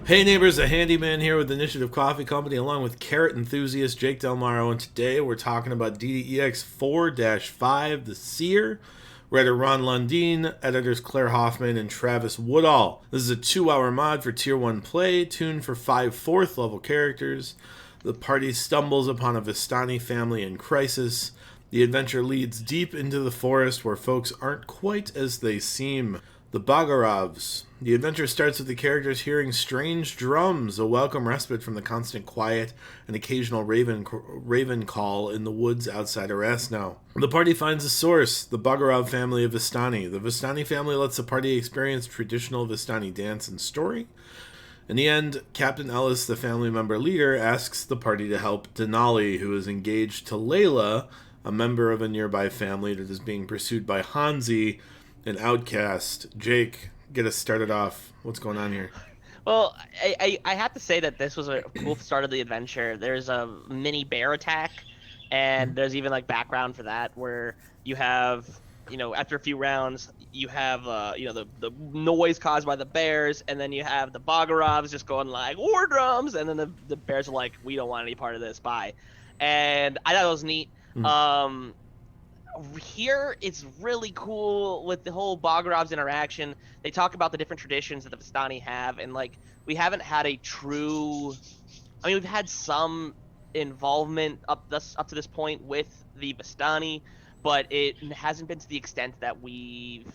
Hey neighbors, a handyman here with Initiative Coffee Company along with carrot enthusiast Jake Delmaro, and today we're talking about DDEX 4-5, the Seer. Writer Ron Lundeen, editors Claire Hoffman and Travis Woodall. This is a 2-hour mod for Tier 1 play, tuned for 5 4th level characters. The party stumbles upon a Vistani family in crisis. The adventure leads deep into the forest where folks aren't quite as they seem. The Bagarovs. The adventure starts with the characters hearing strange drums, a welcome respite from the constant quiet and occasional raven call in the woods outside Erasno. The party finds a source, the Bagarov family of Vistani. The Vistani family lets the party experience traditional Vistani dance and story. In the end, Captain Ellis, the family member leader, asks the party to help Denali, who is engaged to Layla, a member of a nearby family that is being pursued by Hansi, an outcast. Jake, get us started off. What's going on here? Well, I have to say that this was a cool start of the adventure. There's a mini bear attack, and there's even like background for that where you have, after a few rounds, you have, the noise caused by the bears, and then you have the Bogarovs just going like war drums, and then the bears are like, we don't want any part of this, bye. And I thought it was neat. Here it's really cool with the whole Bogarov's interaction. They talk about the different traditions that the Vistani have, and like we haven't had a true. I mean, we've had some involvement up to this point with the Vistani, but it hasn't been to the extent that we've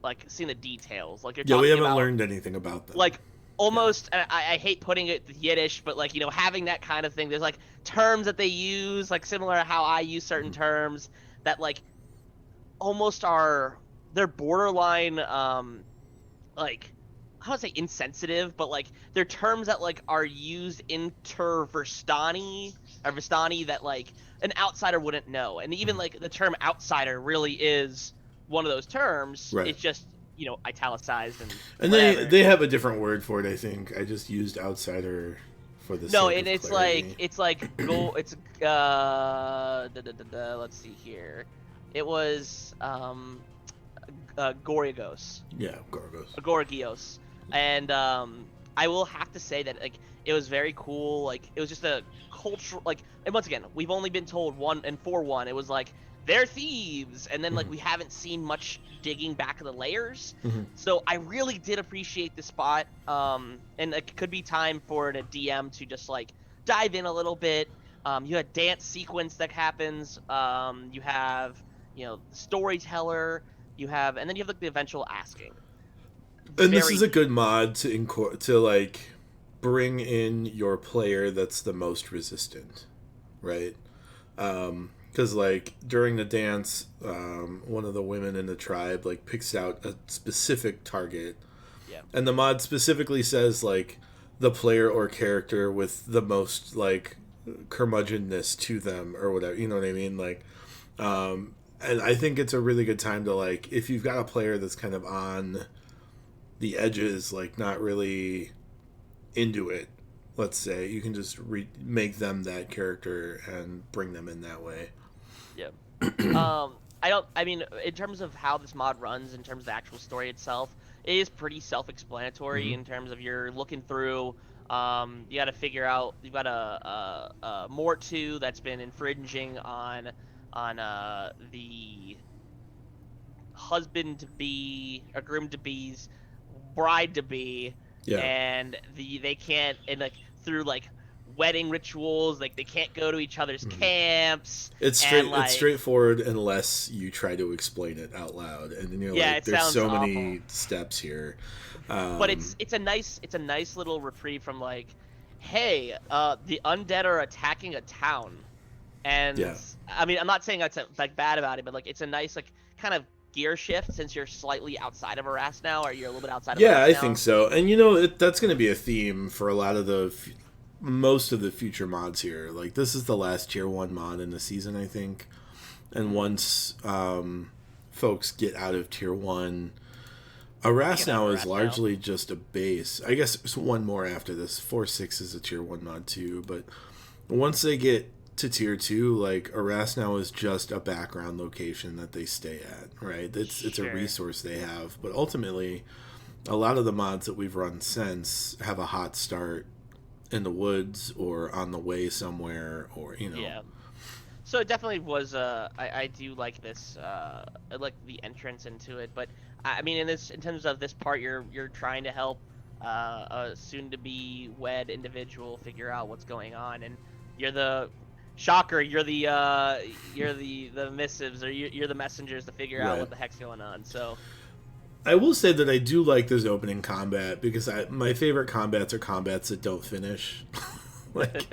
like seen the details. Like you're Yeah, we talking haven't about, learned anything about them. like almost. And I hate putting it Yiddish, but like having that kind of thing. There's like terms that they use, like similar to how I use certain terms that like almost are they're borderline like I don't say insensitive, but like they're terms that like are used inter-Vistani or Vistani that like an outsider wouldn't know. And even like the term outsider really is one of those terms. Right. It's just, italicized and whatever. they have a different word for it, I think. I just used outsider for the No, sake and of clarity. it's like go it's let's see here. It was Gorgos. Yeah, Gorgos. Gorgios. And I will have to say that like it was very cool. Like it was just a cultural and once again, we've only been told 1 it was like they're thieves, and then like we haven't seen much digging back of the layers. So I really did appreciate the spot. And it could be time for a DM to just like dive in a little bit. You had dance sequence that happens. You have storyteller. And then you have like the eventual asking. And this is a good mod to like bring in your player that's the most resistant, right? Because like during the dance, one of the women in the tribe like picks out a specific target, and the mod specifically says like the player or character with the most like curmudgeonness to them or whatever. You know what I mean? Like, and I think it's a really good time to like if you've got a player that's kind of on the edges, like not really into it, let's say, you can just make them that character and bring them in that way. I mean, in terms of how this mod runs, in terms of the actual story itself, it is pretty self-explanatory in terms of you're looking through. You got to figure out you've got a Mortu that's been infringing on the husband to be or groom to be's bride to be, and they can't, and like through like wedding rituals, like they can't go to each other's camps. It's straightforward unless you try to explain it out loud, and then you're like, there's so many steps here. But it's a nice little reprieve from like, hey, the undead are attacking a town, and I mean I'm not saying that's like bad about it, but like it's a nice like kind of gear shift since you're slightly outside of Arras now, or you're a little bit outside of Arras now. I think so. And that's going to be a theme for a lot of most of the future mods here. Like this is the last tier 1 mod in the season, I think. And once folks get out of tier 1, Arras now is largely just a base. I guess there's one more after this. 4-6 is a tier 1 mod too, but once they get to tier 2, like Arras now is just a background location that they stay at, right? It's a resource they have, but ultimately a lot of the mods that we've run since have a hot start in the woods or on the way somewhere, or Yeah. So it definitely was. I do like this. I like the entrance into it, but I mean, in terms of this part, you're trying to help a soon-to-be wed individual figure out what's going on, and you're the shocker. You're the missives, or you're the messengers to figure out Right. what the heck's going on. So I will say that I do like this opening combat because my favorite combats are combats that don't finish. like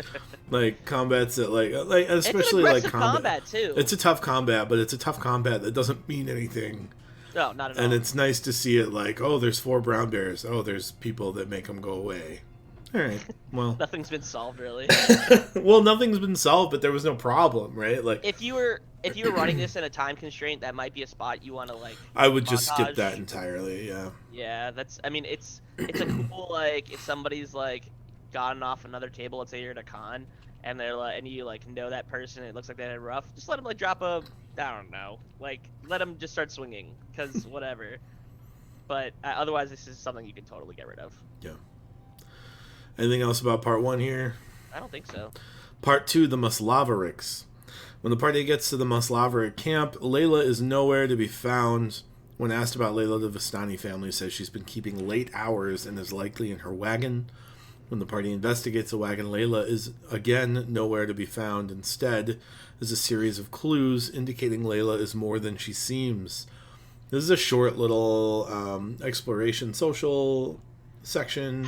like combats that like especially it's an like aggressive combat too. It's a tough combat, but it's a tough combat that doesn't mean anything. No, not at all. And it's nice to see it like, oh, there's 4 brown bears. Oh, there's people that make them go away. All right. Well, Nothing's been solved really. well, nothing's been solved, but there was no problem, right? Like If you were running this in a time constraint, that might be a spot you want to like. I would just skip montage. that entirely. Yeah. Yeah, that's. I mean, it's a cool like if somebody's like gotten off another table. Let's say you're at a con, and they're like, and you like know that person. It looks like they had rough. Just let them like drop a. I don't know. Like let them just start swinging, cause whatever. But otherwise, this is something you can totally get rid of. Yeah. Anything else about part 1 here? I don't think so. Part 2, the Muslavariks. When the party gets to the Muslavarik camp, Layla is nowhere to be found. When asked about Layla, the Vistani family says she's been keeping late hours and is likely in her wagon. When the party investigates the wagon, Layla is again nowhere to be found. Instead, is a series of clues indicating Layla is more than she seems. This is a short little exploration social section.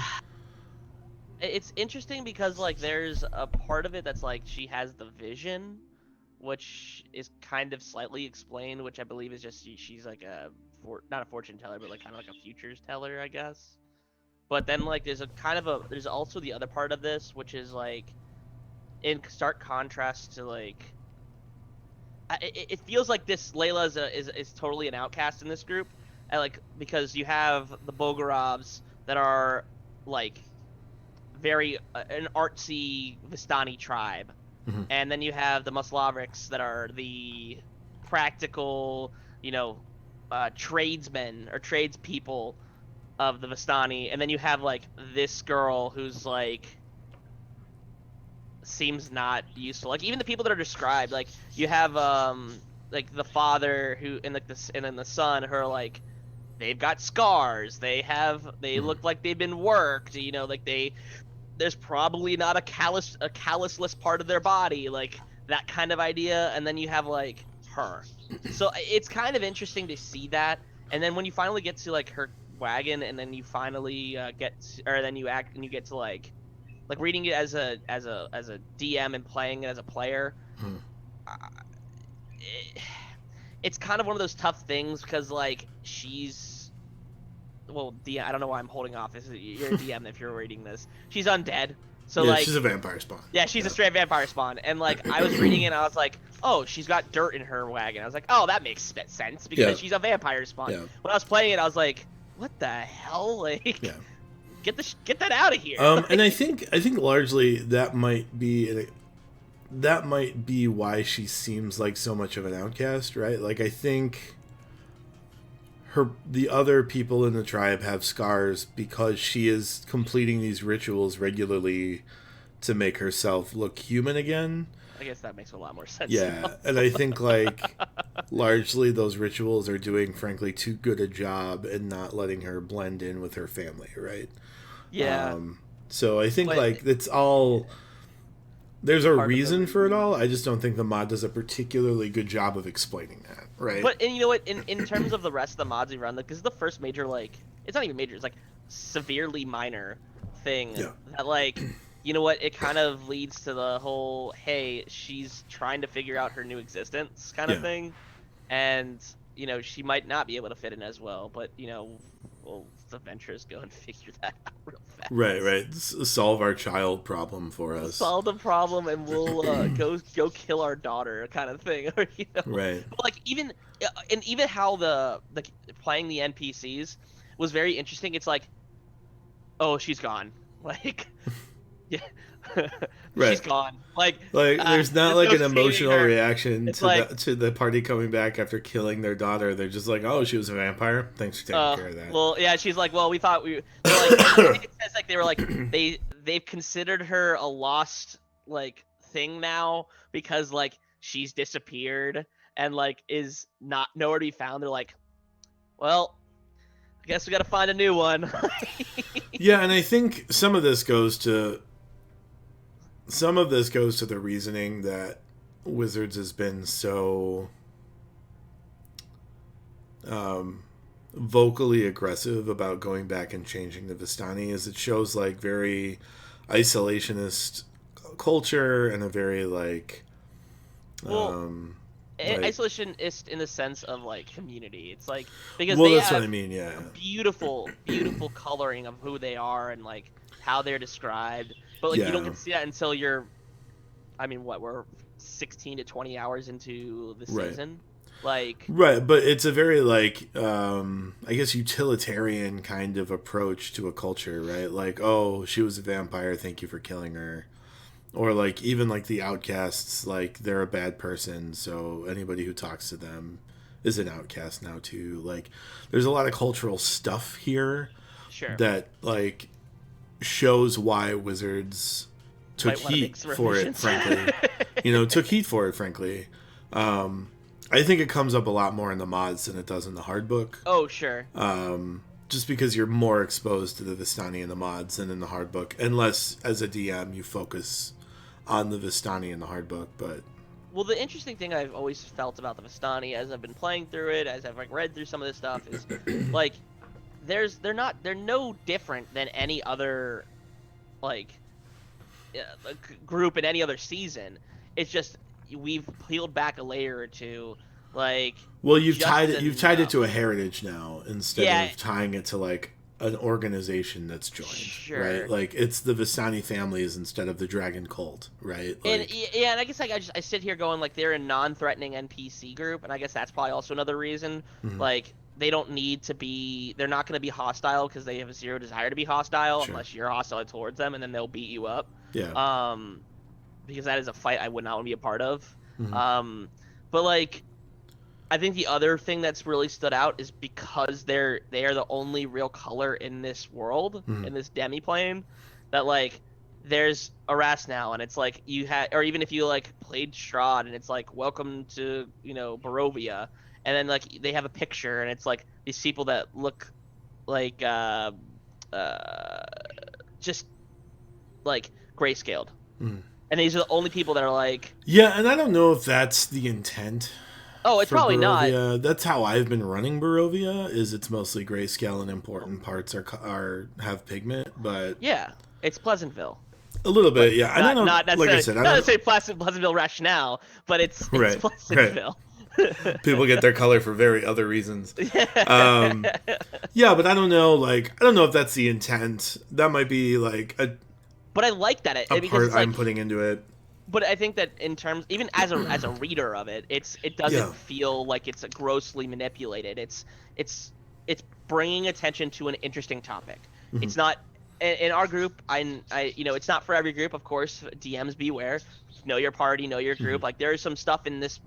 It's interesting because like there's a part of it that's like she has the vision, which is kind of slightly explained, which I believe is just she's like not a fortune teller, but like kind of like a futures teller, I guess. But then like there's also the other part of this, which is like in stark contrast to like it feels like this Layla is totally an outcast in this group, and like because you have the Bogorovs that are like very an artsy Vistani tribe, and then you have the Muslavriks that are the practical, tradesmen or tradespeople of the Vistani, and then you have like this girl who's like seems not useful. Like even the people that are described, like you have like the father who and like and then the son who are like they've got scars, they look like they've been worked, like there's probably not a callusless part of their body, like that kind of idea. And then you have like her, so it's kind of interesting to see that. And then when you finally get to like her wagon, and then you finally get to like reading it as a DM and playing it as a player, it's kind of one of those tough things because like I don't know why I'm holding off. You're a DM if you're reading this. She's undead, so yeah, like she's a vampire spawn. Yeah, she's a straight vampire spawn, and like I was reading it, and I was like, oh, she's got dirt in her wagon. I was like, oh, that makes sense because she's a vampire spawn. Yeah. When I was playing it, I was like, what the hell? Like, get that out of here. And I think largely that might be why she seems like so much of an outcast, right? Like I think the other people in the tribe have scars because she is completing these rituals regularly to make herself look human again. I guess that makes a lot more sense. Yeah, and I think like largely those rituals are doing frankly too good a job and not letting her blend in with her family, right? Yeah. So I think like it's all there's a reason for it all. I just don't think the mod does a particularly good job of explaining that, right? But and you know what? In terms of the rest of the mods we run, like this is the first major it's not even major. It's like severely minor thing that like you know what? It kind of leads to the whole hey, she's trying to figure out her new existence kind of thing, and she might not be able to fit in as well. But we'll the Adventures go and figure that out real fast. Right. Solve our child problem for us. Solve the problem, and we'll go kill our daughter, kind of thing. Right. But like even how the playing the NPCs was very interesting. It's like, oh, she's gone. Like, yeah, Right. She's gone. Like, There's not there's like no an saving emotional her. reaction It's like, to the party coming back after killing their daughter. They're just like, oh, she was a vampire. Thanks for taking care of that. well, yeah, she's like, well, we thought we. They're like, I think it says like they were like they've considered her a lost like thing now because like she's disappeared and like is not nowhere to be found. They're like, well, I guess we got to find a new one. Yeah, and I think some of this goes to the reasoning that Wizards has been so vocally aggressive about going back and changing the Vistani, is it shows like very isolationist culture and a very like Well, like, isolationist in the sense of like community. It's like because well, they that's what have I mean. Yeah, beautiful, beautiful coloring of who they are and like how they're described. But like you don't get to see that until you're, I mean, what, we're 16 to 20 hours into the season. Like, right, but it's a very like I guess utilitarian kind of approach to a culture, right? Like, oh, she was a vampire, thank you for killing her. Or like even like the outcasts, like they're a bad person, so anybody who talks to them is an outcast now too. Like there's a lot of cultural stuff here that like shows why Wizards took heat for it, frankly. Took heat for it, frankly. I think it comes up a lot more in the mods than it does in the hard book. Oh, sure. Just because you're more exposed to the Vistani in the mods than in the hard book, unless as a DM you focus on the Vistani in the hard book. But well, the interesting thing I've always felt about the Vistani as I've been playing through it, as I've like read through some of this stuff, is like they're no different than any other like group in any other season. It's just we've peeled back a layer or two. Like, well, you've tied it to a heritage now instead of tying it to like an organization that's joined, right? Like it's the Vistani families instead of the Dragon Cult, right? Like, and I guess like I sit here going like they're a non-threatening NPC group, and I guess that's probably also another reason. Like they don't need to be, they're not going to be hostile because they have a zero desire to be hostile unless you're hostile towards them, and then they'll beat you up. Yeah. Because that is a fight I would not want to be a part of. But like, I think the other thing that's really stood out is because they are the only real color in this world, in this demi-plane, that like there's a Ras now, and it's like you had, or even if you like played Strahd, and it's like welcome to Barovia, and then like they have a picture, and it's like these people that look like just like grayscaled, and these are the only people that are like and I don't know if that's the intent. Oh, it's probably Barovia. not. That's how I've been running Barovia. Is it's mostly grayscale and important parts have pigment, but yeah, it's Pleasantville. A little bit, yeah. Not, I don't know. Not like I said, not to say Pleasantville rationale, but it's Pleasantville. People get their color for very other reasons. Yeah, but I don't know. Like, I don't know if that's the intent. That might be like a. But I like that because part I'm putting into it. But I think that in terms, even as a reader of it, it doesn't feel like it's grossly manipulated. It's bringing attention to an interesting topic. It's not in our group. It's not for every group, of course. DMs beware. Know your party, know your group. Like there is some stuff in this.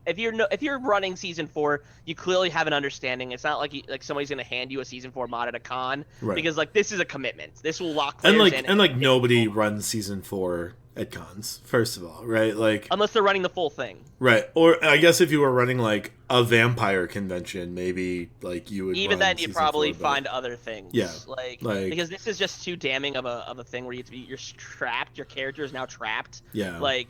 If you're running season 4, you clearly have an understanding. It's not like somebody's gonna hand you a season 4 mod at a con, because like this is a commitment. This will lock players in. And like nobody runs season 4 at cons, first of all, right? Like unless they're running the full thing, right? Or I guess if you were running like a vampire convention, maybe like you would. Even then, you'd probably find other things. Yeah, like because this is just too damning of a thing where you're trapped. Your character is now trapped. Yeah. Like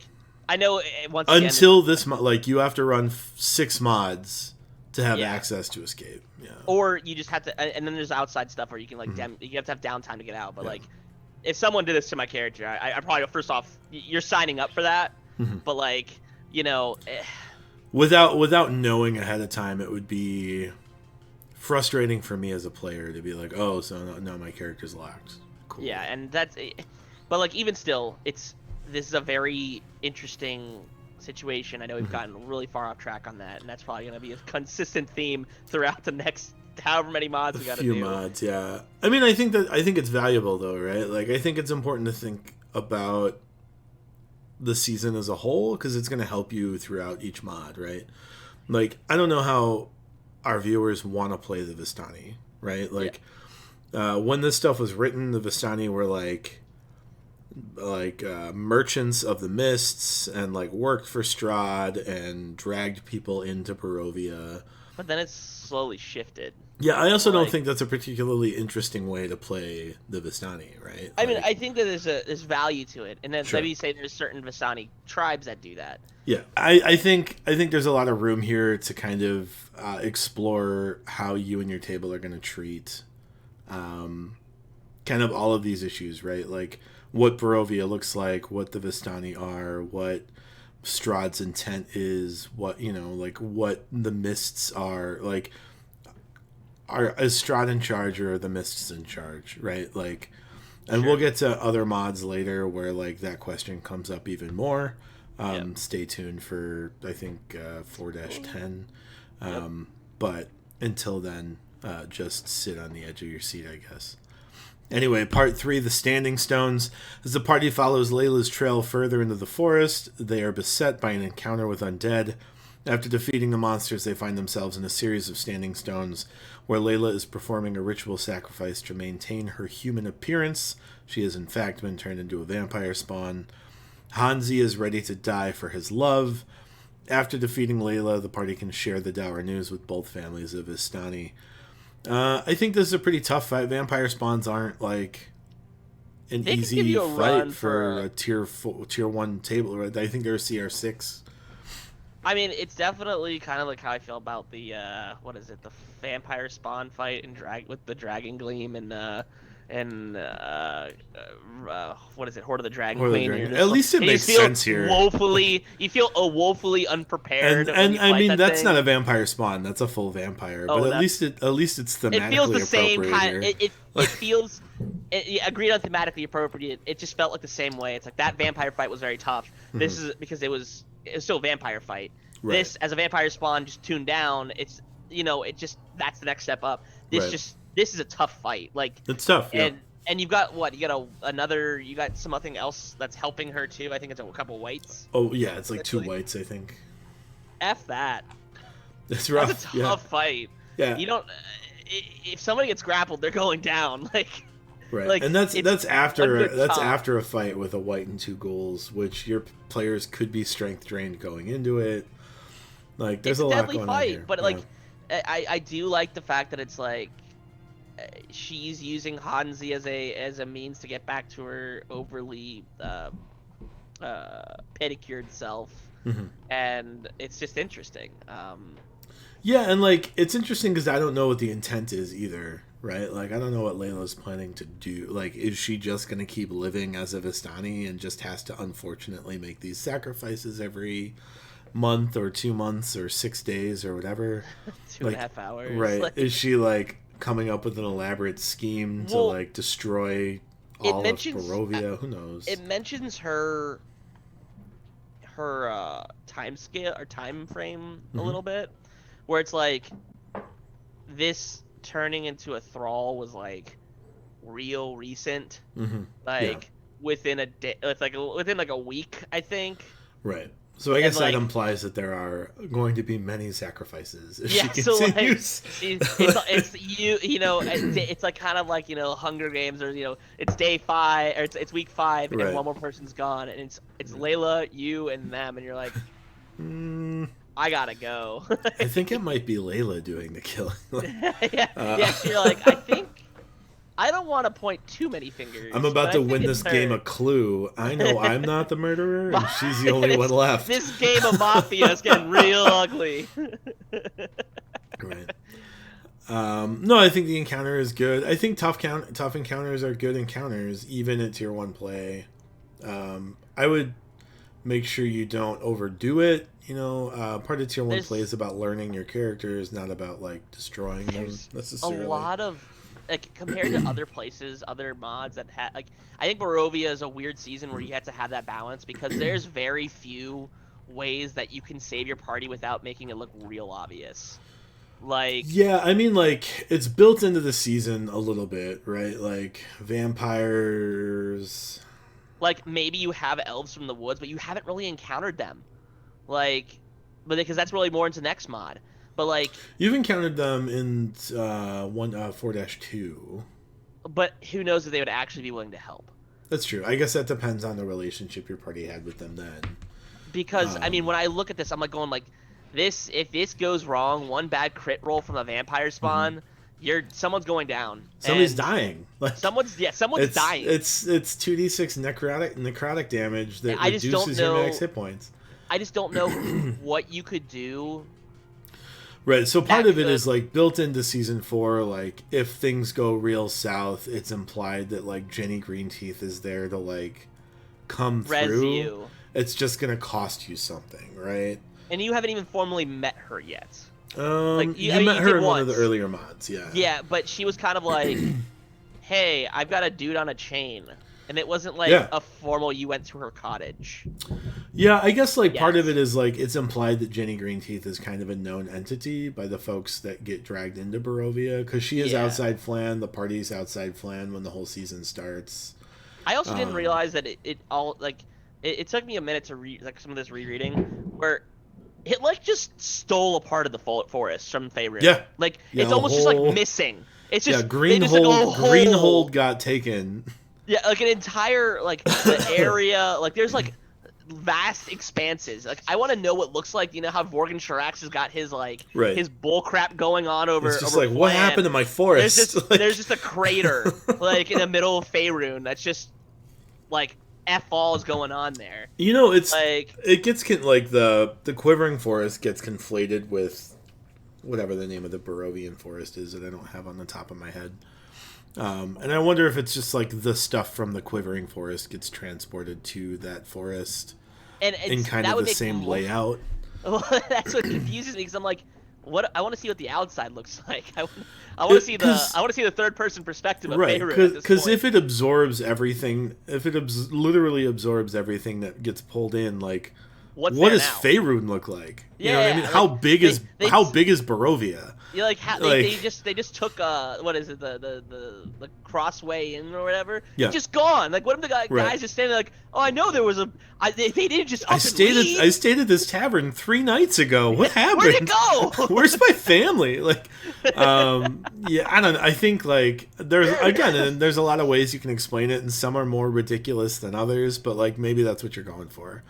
I know once until this like you have to run 6 mods to have access to escape. Yeah. Or you just have to, and then there's outside stuff where you can like you have to have downtime to get out, but like. If someone did this to my character, I probably first off, you're signing up for that. But like, without knowing ahead of time, it would be frustrating for me as a player to be like, oh, so no my character's locked. Cool. Yeah, and that's, but like even still, this is a very interesting situation. I know we've gotten really far off track on that, and that's probably going to be a consistent theme throughout the next however many mods we got to do. A few mods, yeah. I mean, I think it's valuable though, right? Like, I think it's important to think about the season as a whole, because it's going to help you throughout each mod, right? Like, I don't know how our viewers want to play the Vistani, right? Like, when this stuff was written, the Vistani were merchants of the mists and like worked for Strahd and dragged people into Barovia. But then it's slowly shifted. Yeah, I also don't think that's a particularly interesting way to play the Vistani, right? I mean, I think that there's value to it, and then maybe you say there's certain Vistani tribes that do that. Yeah, I think there's a lot of room here to kind of explore how you and your table are going to treat kind of all of these issues, right? Like what Barovia looks like, what the Vistani are, what Strahd's intent is, what, you know, like what the mists are, like is Strahd in charge or are the mists in charge, right? Like, and we'll get to other mods later where like that question comes up even more. Stay tuned for I think 4-10. But until then, just sit on the edge of your seat, I guess. Anyway, part 3, the Standing Stones. As the party follows Layla's trail further into the forest, they are beset by an encounter with undead. After defeating the monsters, they find themselves in a series of standing stones, where Layla is performing a ritual sacrifice to maintain her human appearance. She has in fact been turned into a vampire spawn. Hanzi is ready to die for his love. After defeating Layla, the party can share the dour news with both families of Vistani. I think this is a pretty tough fight. Vampire spawns aren't like an easy fight for a tier 1 table. Right? I think they're CR6. I mean, it's definitely kind of like how I feel about the what is it, the vampire spawn fight with the Dragon Gleam and what is it, Horde of the Dragon Queen. At least it makes sense here. You feel woefully unprepared. And I mean, that's not a vampire spawn. That's a full vampire. But at least it's thematically appropriate. It feels the same kind. It feels agreed on thematically appropriate. It just felt like the same way. It's like that vampire fight was very tough. This is because it was still a vampire fight. Right. This, as a vampire spawn, just tuned down. It's, you know, it just, that's the next step up. This is a tough fight. Like, it's tough. And you've got what? You got something else that's helping her too. I think it's a couple whites. Oh yeah, it's like 2 whites, I think. F that. That's rough. That's a tough fight. Yeah. You don't. If somebody gets grappled, they're going down. Like. Right, like, and that's after a fight with a white and 2 ghouls, which your players could be strength drained going into it. Like, there's a lot going on here. But like, I do like the fact that it's like she's using Hanzi as a means to get back to her overly pedicured self, and it's just interesting. Yeah, and like it's interesting because I don't know what the intent is either. Right? Like, I don't know what Layla's planning to do. Like, is she just going to keep living as a Vistani and just has to, unfortunately, make these sacrifices every month or 2 months or 6 days or whatever? 2.5 hours. Right. Like, is she, like, coming up with an elaborate scheme to, like, destroy all of Barovia? Who knows? It mentions her time scale or time frame a little bit, where it's like this turning into a thrall was like real recent, within a day. It's like within like a week, I think. Right. So I guess that implies that there are going to be many sacrifices if she continues. So like, it's like kind of like, you know, Hunger Games, or, you know, it's day 5 or it's week 5 and one more person's gone, and it's Layla, you, and them, and you're like, I gotta go. I think it might be Layla doing the killing. You're like, I don't want to point too many fingers. I'm about to win this game a clue. I know I'm not the murderer, and she's the only one left. This game of Mafia is getting real ugly. Right. No, I think the encounter is good. I think tough encounters are good encounters, even at tier 1 play. I would make sure you don't overdo it. You know, part of tier 1 play is about learning your characters, not about, like, destroying them necessarily. A lot of, like, compared to other places, other mods that had, like, I think Barovia is a weird season where you have to have that balance, because there's very few ways that you can save your party without making it look real obvious. Like, yeah, I mean, like, it's built into the season a little bit, right? Like, vampires. like maybe you have elves from the woods, but you haven't really encountered them, like, but because that's really more into next mod. But like, You've encountered them in 4-2. but who knows if they would actually be willing to help? That's true. I guess that depends on the relationship your party had with them then. Because I mean, when I look at this, I'm like going like, this if this goes wrong, one bad crit roll from a vampire spawn, someone's going down. Somebody's dying. Like, someone's dying. It's 2d6 necrotic damage that reduces your max hit points. I just don't know what you could do. Right, so part of it is like built into season 4. Like, if things go real south, it's implied that like Jenny Greenteeth is there to like come through. You. It's just gonna cost you something, right? And you haven't even formally met her yet. Like, you met her in one of the earlier mods, yeah. Yeah, but she was kind of like, "Hey, I've got a dude on a chain," and it wasn't like a formal. You went to her cottage. Yeah, I guess like part of it is like it's implied that Jenny Greenteeth is kind of a known entity by the folks that get dragged into Barovia, because she is outside Flan. The party's outside Flan when the whole season starts. I also didn't realize that it all like it took me a minute to read like some of this rereading where it like just stole a part of the forest from Faerun. Yeah, like it's almost just like missing. It's just Greenhold got taken. Yeah, like an entire like the area, like there's like vast expanses. Like I want to know what it looks like. You know how Vorgan Sharax has got his like his bull crap going on over. It's just over like, what happened to my forest? There's just a crater like in the middle of Faerun that's just like F all is going on there. You know, it's like it gets like the quivering forest gets conflated with whatever the name of the Barovian forest is that I don't have on the top of my head. And I wonder if it's just like the stuff from the quivering forest gets transported to that forest in kind of the same layout. Well, that's what confuses me because I'm like, what? I want to see what the outside looks like. I want to see the third person perspective of Faerun. Because if it absorbs everything, if it literally absorbs everything that gets pulled in, like what does Faerun look like? Yeah, you know what I mean? How big is Barovia? Yeah, like they just took what is it the crossway in or whatever? Yeah, it's just gone. Like what if the guys just standing like, oh, I know there was they didn't just I stayed at this tavern 3 nights ago. What happened? Where'd it go? Where's my family? Like, yeah, I don't know. I think like there's a lot of ways you can explain it, and some are more ridiculous than others. But like maybe that's what you're going for,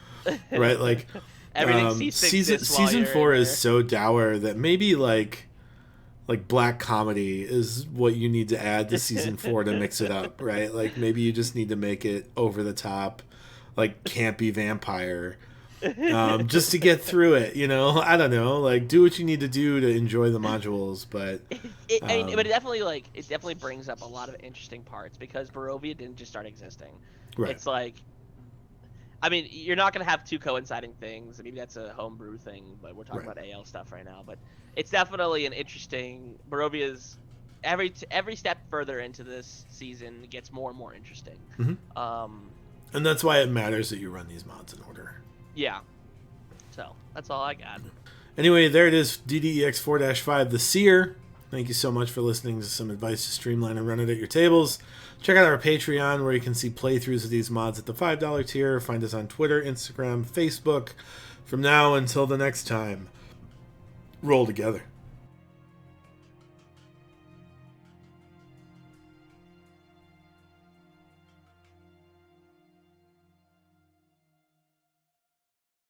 right? Like. Season 4 is so dour that maybe like black comedy is what you need to add to season 4 to mix it up, right? Like maybe you just need to make it over the top, like campy vampire, just to get through it. You know, I don't know. Like do what you need to do to enjoy the modules, but but it definitely brings up a lot of interesting parts because Barovia didn't just start existing. Right. It's like. I mean, you're not going to have 2 coinciding things. Maybe that's a homebrew thing, but we're talking about AL stuff right now. But it's definitely an interesting... Barovia's... Every step further into this season gets more and more interesting. Mm-hmm. And that's why it matters that you run these mods in order. Yeah. So, that's all I got. Anyway, there it is. DDEX 4-5, the Seer. Thank you so much for listening to some advice to streamline and run it at your tables. Check out our Patreon where you can see playthroughs of these mods at the $5 tier. Find us on Twitter, Instagram, Facebook. From now until the next time, roll together.